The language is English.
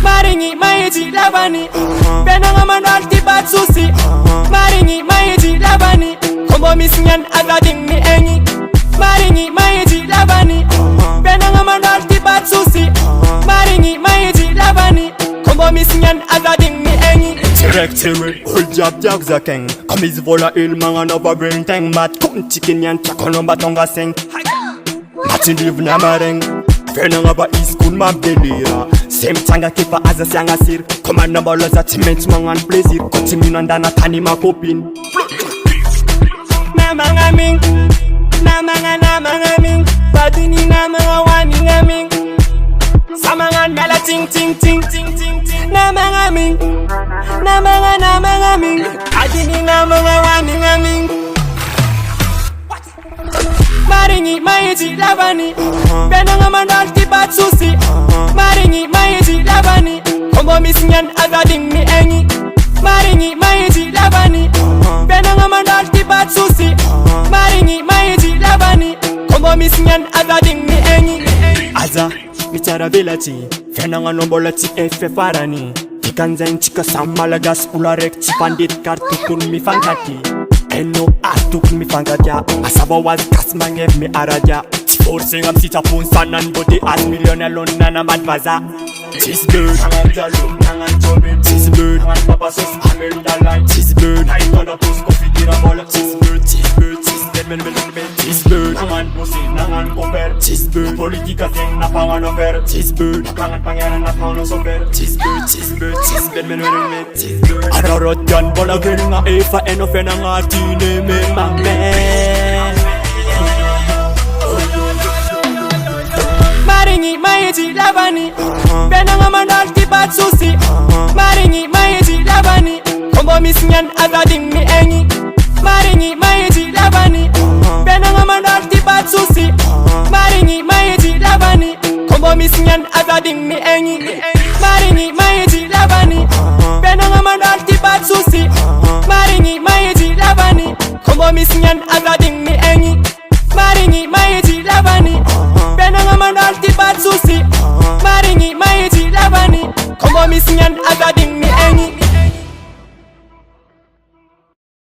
Maringi maiji labani Benanga manalti bat susi Maringi maiji labani Kombo misinyan azading ni engi Maringi maiji labani Benanga manalti bat susi Maringi maiji labani Kombo misinyan azading ni engi Direktimi Uljab jak zakeng Kamiz vola il mga nova brain tang Mat kun chicken yan chakono batonga seng Matin liv na mareng Fenanga ba iskun map delira Same tanga kipa aza sianga sir Komanda balo za cement mangan plaisir Koti minandana tani makopin Na mga ming Na mga ming Badini na mga wani nga ming Sa mga mela ting ting ting ting ting ting Na mga ming Na mga ming Badini na mga wani nga ming Maringi maiji labani Benanga manalti bat susi Maringi maiji labani Kombo misinyan azading ni engi Maringi maiji labani Benanga manalti bat susi Maringi maiji labani Kombo misinyan azading ni engi Aza michara belati Fenanga nombolati efe farani Tikanza nchika samalagas ularek Chipandit kartukun mi fankati Eno atuk mi fangadia Asaba was kasmangef mi aradia Forcing am sita pun sanan body as millionaire lon nana madvaza Cheeseburger Nangan jalo, nangan chobin Cheeseburger Nangan papa sos amel dalai Cheeseburger Night on the post coffee dira bola Cheeseburger, cheeseburger, cheeseburger Cheeseburger Nangan pussy, nangan komper Cheeseburger Politika seng na pangan over Cheeseburger Nangan pangeran na pangan somber Cheeseburger, cheeseburger, cheeseburger Cheeseburger Ararot yan bola gani nga efa eno fe na nga tine me mamen Maringi maiji labani Benanga manalti bat susi Maringi maiji labani Kombo misinyan azading ni engi Maringi maiji labani Benanga manalti bat susi Maringi maiji labani Kombo misinyan azading ni engi Maringi maiji labani Benanga manalti bat susi Maringi maiji labani Kombo misinyan azading ni engi